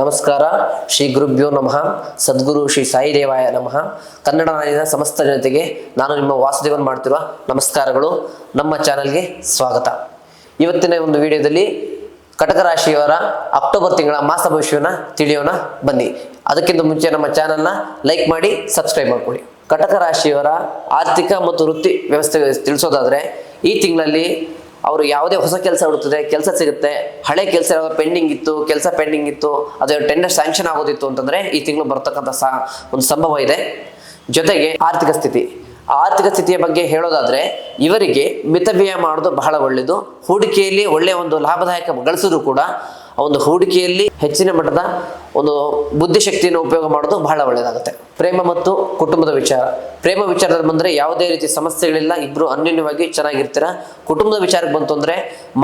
ನಮಸ್ಕಾರ. ಶ್ರೀ ಗುರುಭ್ಯೋ ನಮಃ. ಸದ್ಗುರು ಶ್ರೀ ಸಾಯಿದೇವಾಯ ನಮಃ. ಕನ್ನಡ ನಾಡಿನ ಸಮಸ್ತ ಜನತೆಗೆ ನಾನು ನಿಮ್ಮ ವಾಸುದೇವನ್ ಮಾಡ್ತಿರುವ ನಮಸ್ಕಾರಗಳು. ನಮ್ಮ ಚಾನಲ್ಗೆ ಸ್ವಾಗತ. ಇವತ್ತಿನ ಒಂದು ವಿಡಿಯೋದಲ್ಲಿ ಕಟಕ ರಾಶಿಯವರ ಅಕ್ಟೋಬರ್ ತಿಂಗಳ ಮಾಸ ಭವಿಷ್ಯವನ್ನು ತಿಳಿಯೋಣ ಬನ್ನಿ. ಅದಕ್ಕಿಂತ ಮುಂಚೆ ನಮ್ಮ ಚಾನಲ್ನ ಲೈಕ್ ಮಾಡಿ, ಸಬ್ಸ್ಕ್ರೈಬ್ ಮಾಡ್ಕೊಳ್ಳಿ. ಕಟಕ ರಾಶಿಯವರ ಆರ್ಥಿಕ ಮತ್ತು ವೃತ್ತಿ ವ್ಯವಸ್ಥೆ ತಿಳಿಸೋದಾದ್ರೆ, ಈ ತಿಂಗಳಲ್ಲಿ ಅವರು ಯಾವುದೇ ಹೊಸ ಕೆಲಸ ಹುಡುಕಿದ್ರೆ ಕೆಲಸ ಸಿಗುತ್ತೆ. ಹಳೆ ಕೆಲಸ ಕೆಲಸ ಪೆಂಡಿಂಗ್ ಇತ್ತು, ಅದು ಟೆಂಡರ್ ಸ್ಯಾಂಕ್ಷನ್ ಆಗೋದಿತ್ತು ಅಂತಂದ್ರೆ ಈ ತಿಂಗಳು ಬರ್ತಕ್ಕಂಥ ಒಂದು ಸಂಭವ ಇದೆ. ಜೊತೆಗೆ ಆರ್ಥಿಕ ಸ್ಥಿತಿಯ ಬಗ್ಗೆ ಹೇಳೋದಾದ್ರೆ, ಇವರಿಗೆ ಮಿತವ್ಯಯ ಮಾಡೋದು ಬಹಳ ಒಳ್ಳೆಯದು. ಹೂಡಿಕೆಯಲ್ಲಿ ಒಳ್ಳೆಯ ಒಂದು ಲಾಭದಾಯಕ ಗಳಿಸಿದ್ರು ಕೂಡ ಒಂದು ಹೂಡಿಕೆಯಲ್ಲಿ ಹೆಚ್ಚಿನ ಮಟ್ಟದ ಒಂದು ಬುದ್ಧಿಶಕ್ತಿಯನ್ನು ಉಪಯೋಗ ಮಾಡೋದು ಬಹಳ ಒಳ್ಳೆಯದಾಗುತ್ತೆ. ಪ್ರೇಮ ಮತ್ತು ಕುಟುಂಬದ ಪ್ರೇಮ ವಿಚಾರದಲ್ಲಿ ಬಂದರೆ ಯಾವುದೇ ರೀತಿ ಸಮಸ್ಯೆಗಳಿಲ್ಲ, ಇಬ್ಬರು ಅನ್ಯೋನ್ಯವಾಗಿ ಚೆನ್ನಾಗಿರ್ತೀರ. ಕುಟುಂಬದ ವಿಚಾರಕ್ಕೆ ಬಂತು ಅಂದರೆ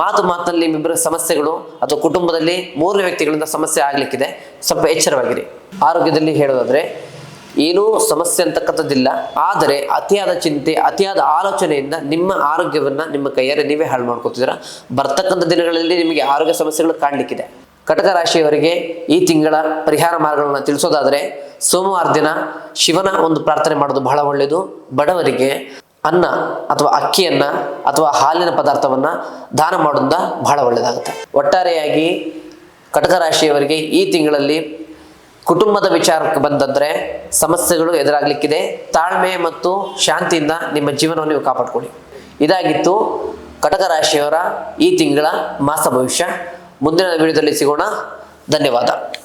ಮಾತಿನಲ್ಲಿ ನಿಮ್ಮಿಬ್ಬರ ಸಮಸ್ಯೆಗಳು ಅಥವಾ ಕುಟುಂಬದಲ್ಲಿ ಮೂರನೇ ವ್ಯಕ್ತಿಗಳಿಂದ ಸಮಸ್ಯೆ ಆಗ್ಲಿಕ್ಕಿದೆ, ಸ್ವಲ್ಪ ಎಚ್ಚರವಾಗಿರಿ. ಆರೋಗ್ಯದಲ್ಲಿ ಹೇಳೋದಾದ್ರೆ ಏನೂ ಸಮಸ್ಯೆ ಅಂತಕ್ಕಂಥದ್ದಿಲ್ಲ, ಆದರೆ ಅತಿಯಾದ ಚಿಂತೆ, ಅತಿಯಾದ ಆಲೋಚನೆಯಿಂದ ನಿಮ್ಮ ಆರೋಗ್ಯವನ್ನ ನಿಮ್ಮ ಕೈಯಾರೆ ನೀವೇ ಹಾಳು ಮಾಡ್ಕೊತಿದ್ದೀರಾ. ಬರ್ತಕ್ಕಂಥ ದಿನಗಳಲ್ಲಿ ನಿಮಗೆ ಆರೋಗ್ಯ ಸಮಸ್ಯೆಗಳು ಕಾಣಲಿಕ್ಕಿದೆ. ಕಟಕ ರಾಶಿಯವರಿಗೆ ಈ ತಿಂಗಳ ಪರಿಹಾರ ಮಾರ್ಗಗಳನ್ನು ತಿಳಿಸೋದಾದ್ರೆ, ಸೋಮವಾರ ದಿನ ಶಿವನ ಒಂದು ಪ್ರಾರ್ಥನೆ ಮಾಡೋದು ಬಹಳ ಒಳ್ಳೆಯದು. ಬಡವರಿಗೆ ಅನ್ನ ಅಥವಾ ಅಕ್ಕಿಯನ್ನ ಅಥವಾ ಹಾಲಿನ ಪದಾರ್ಥವನ್ನ ದಾನ ಮಾಡೋದ್ರಿಂದ ಬಹಳ ಒಳ್ಳೆಯದಾಗುತ್ತೆ. ಒಟ್ಟಾರೆಯಾಗಿ ಕಟಕ ರಾಶಿಯವರಿಗೆ ಈ ತಿಂಗಳಲ್ಲಿ ಕುಟುಂಬದ ವಿಚಾರಕ್ಕೆ ಬಂದಂದ್ರೆ ಸಮಸ್ಯೆಗಳು ಎದುರಾಗಲಿಕ್ಕಿದೆ. ತಾಳ್ಮೆ ಮತ್ತು ಶಾಂತಿಯಿಂದ ನಿಮ್ಮ ಜೀವನವನ್ನು ನೀವು ಕಾಪಾಡ್ಕೊಳ್ಳಿ. ಇದಾಗಿತ್ತು ಕಟಕ ರಾಶಿಯವರ ಈ ತಿಂಗಳ ಮಾಸ ಭವಿಷ್ಯ. ಮುಂದಿನ ವಿಡಿಯೋದಲ್ಲಿ ಸಿಗೋಣ. ಧನ್ಯವಾದ.